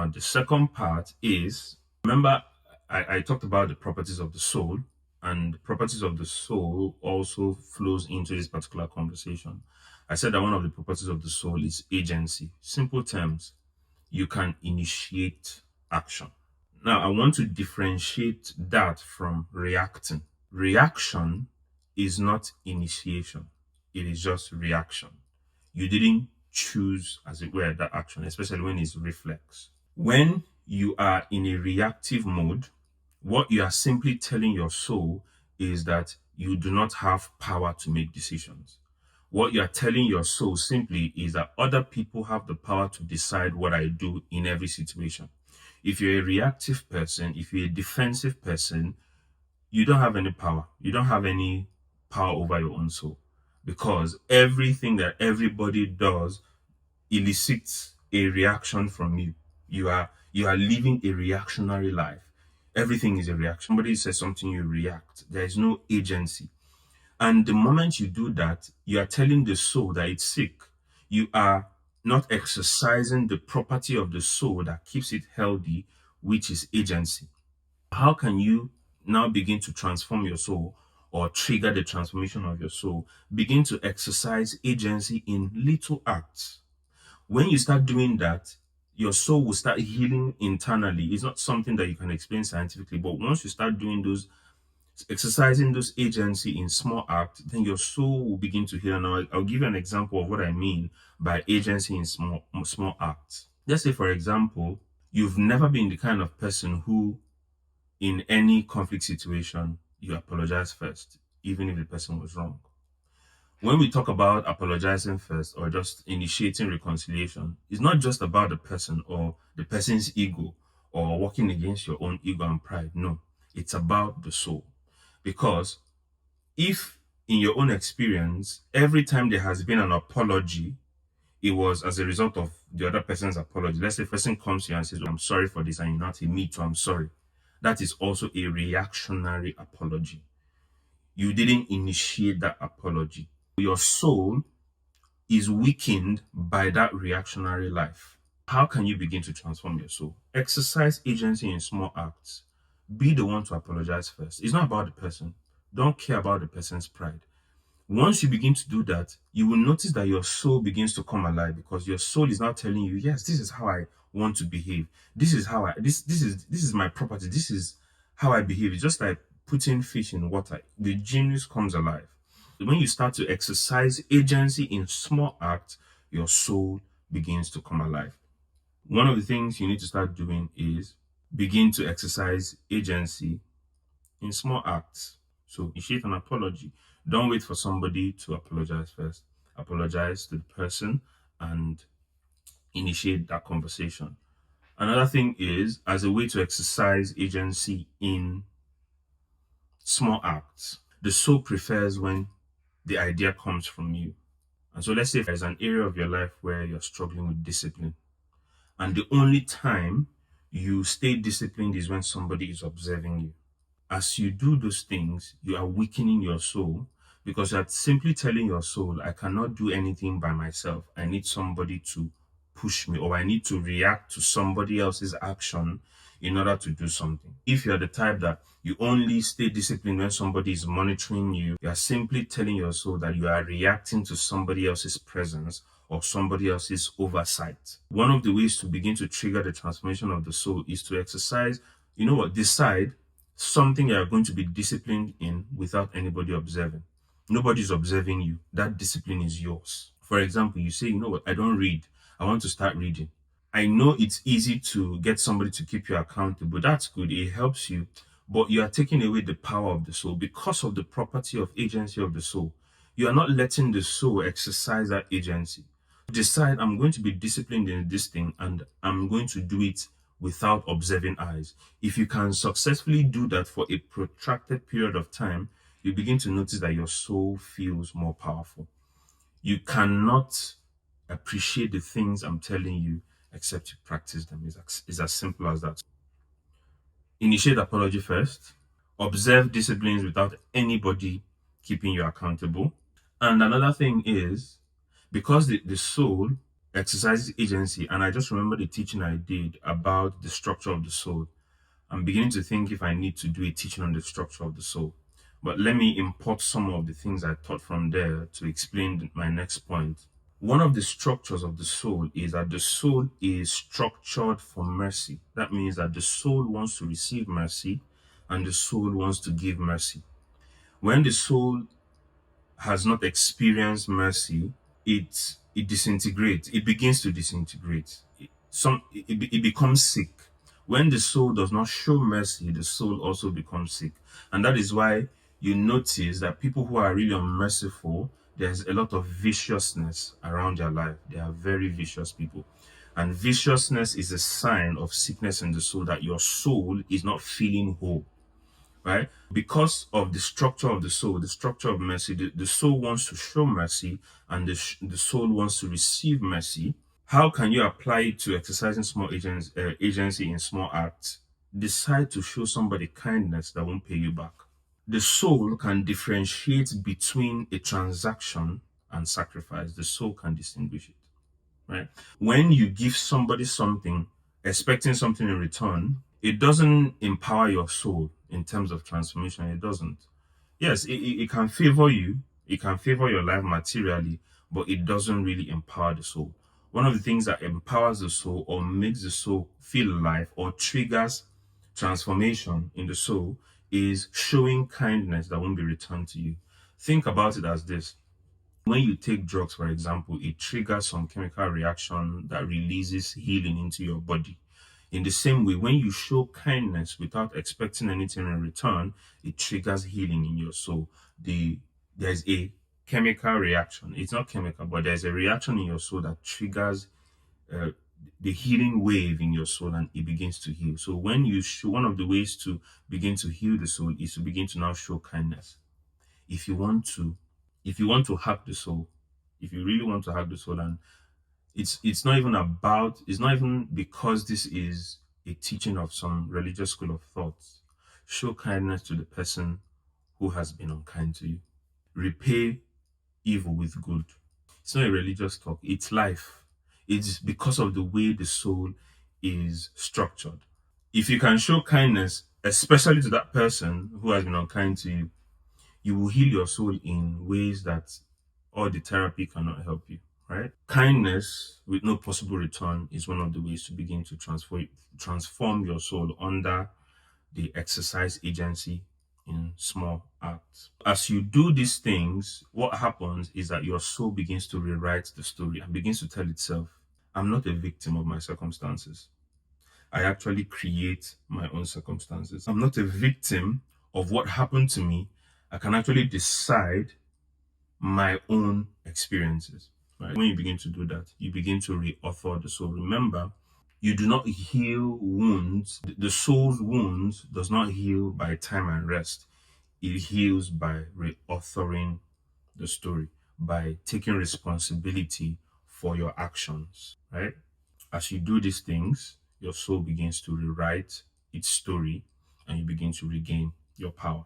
Now, the second part is, remember, I talked about the properties of the soul, and the properties of the soul also flows into this particular conversation. I said that one of the properties of the soul is agency. Simple terms, you can initiate action. Now, I want to differentiate that from reacting. Reaction is not initiation, it is just reaction. You didn't choose, as it were, that action, especially when it's reflex. When you are in a reactive mode, what you are simply telling your soul is that you do not have power to make decisions. What you are telling your soul simply is that other people have the power to decide what I do in every situation. If you're a reactive person, if you're a defensive person, you don't have any power. You don't have any power over your own soul, because everything that everybody does elicits a reaction from you. You are living a reactionary life. Everything is a reaction. Somebody says something, you react. There is no agency. And the moment you do that, you are telling the soul that it's sick. You are not exercising the property of the soul that keeps it healthy, which is agency. How can you now begin to transform your soul or trigger the transformation of your soul? Begin to exercise agency in little acts. When you start doing that, your soul will start healing internally. It's not something that you can explain scientifically, but once you start doing those, exercising those agency in small acts, then your soul will begin to heal. And I'll give you an example of what I mean by agency in small acts. Let's say, for example, you've never been the kind of person who, in any conflict situation, you apologize first, even if the person was wrong. When we talk about apologizing first or just initiating reconciliation, it's not just about the person or the person's ego or working against your own ego and pride. No, it's about the soul. Because if in your own experience, every time there has been an apology, it was as a result of the other person's apology. Let's say a person comes here and says, I'm sorry for this, and you not say, me too, I'm sorry. That is also a reactionary apology. You didn't initiate that apology. Your soul is weakened by that reactionary life. How can you begin to transform your soul? Exercise agency in small acts. Be the one to apologize first. It's not about the person. Don't care about the person's pride. Once you begin to do that, you will notice that your soul begins to come alive, because your soul is now telling you, yes, this is how I want to behave. This is how this is my property. This is how I behave. It's just like putting fish in water. The genius comes alive. When you start to exercise agency in small acts, your soul begins to come alive. One of the things you need to start doing is begin to exercise agency in small acts. So initiate an apology. Don't wait for somebody to apologize first. Apologize to the person and initiate that conversation. Another thing is, as a way to exercise agency in small acts, the soul prefers when the idea comes from you. And so let's say there's an area of your life where you're struggling with discipline, and the only time you stay disciplined is when somebody is observing you. As you do those things, you are weakening your soul, because you're simply telling your soul, I cannot do anything by myself. I need somebody to push me, or I need to react to somebody else's action in order to do something. If you're the type that you only stay disciplined when somebody is monitoring you, you are simply telling your soul that you are reacting to somebody else's presence or somebody else's oversight. One of the ways to begin to trigger the transformation of the soul is to exercise, decide something you are going to be disciplined in without anybody observing. Nobody's observing you. That discipline is yours. For example, you say, I don't read. I want to start reading. I know it's easy to get somebody to keep you accountable. That's good. It helps you. But you are taking away the power of the soul because of the property of agency of the soul. You are not letting the soul exercise that agency. Decide, I'm going to be disciplined in this thing, and I'm going to do it without observing eyes. If you can successfully do that for a protracted period of time, you begin to notice that your soul feels more powerful. You cannot appreciate the things I'm telling you except you practice them. It's as simple as that. Initiate apology first. Observe disciplines without anybody keeping you accountable. And another thing is, because the soul exercises agency, and I just remember the teaching I did about the structure of the soul. I'm beginning to think if I need to do a teaching on the structure of the soul. But let me import some of the things I taught from there to explain my next point. One of the structures of the soul is that the soul is structured for mercy. That means that the soul wants to receive mercy and the soul wants to give mercy. When the soul has not experienced mercy, it disintegrates. It begins to disintegrate. It becomes sick. When the soul does not show mercy, the soul also becomes sick, and that is why you notice that people who are really unmerciful, there's a lot of viciousness around their life. They are very vicious people, and viciousness is a sign of sickness in the soul, that your soul is not feeling whole, right? Because of the structure of the soul, the structure of mercy, the soul wants to show mercy and the soul wants to receive mercy. How can you apply it to exercising small agency in small acts? Decide to show somebody kindness that won't pay you back. The soul can differentiate between a transaction and sacrifice. The soul can distinguish it, right? When you give somebody something, expecting something in return, it doesn't empower your soul in terms of transformation. It doesn't. Yes, it can favor you, it can favor your life materially, but it doesn't really empower the soul. One of the things that empowers the soul or makes the soul feel alive or triggers transformation in the soul is showing kindness that won't be returned to you. Think about it as this. When you take drugs, for example, it triggers some chemical reaction that releases healing into your body. In the same way, when you show kindness without expecting anything in return, it triggers healing in your soul. There's a chemical reaction. It's not chemical, but there's a reaction in your soul that triggers uh, the healing wave in your soul, and it begins to heal. So when you show, one of the ways to begin to heal the soul is to begin to now show kindness. If you want to, if you want to hack the soul, if you really want to hack the soul, and it's not even because this is a teaching of some religious school of thought. Show kindness to the person who has been unkind to you. Repay evil with good. It's not a religious talk, it's life. It's because of the way the soul is structured. If you can show kindness, especially to that person who has been unkind to you, you will heal your soul in ways that all the therapy cannot help you, right? Kindness with no possible return is one of the ways to begin to transform your soul under the exercise agency in small acts. As you do these things, what happens is that your soul begins to rewrite the story and begins to tell itself, I'm not a victim of my circumstances. I actually create my own circumstances. I'm not a victim of what happened to me. I can actually decide my own experiences. Right? When you begin to do that, you begin to reauthor the soul. Remember, you do not heal wounds. The soul's wounds does not heal by time and rest. It heals by reauthoring the story, by taking responsibility for your actions, right? As you do these things, your soul begins to rewrite its story and you begin to regain your power.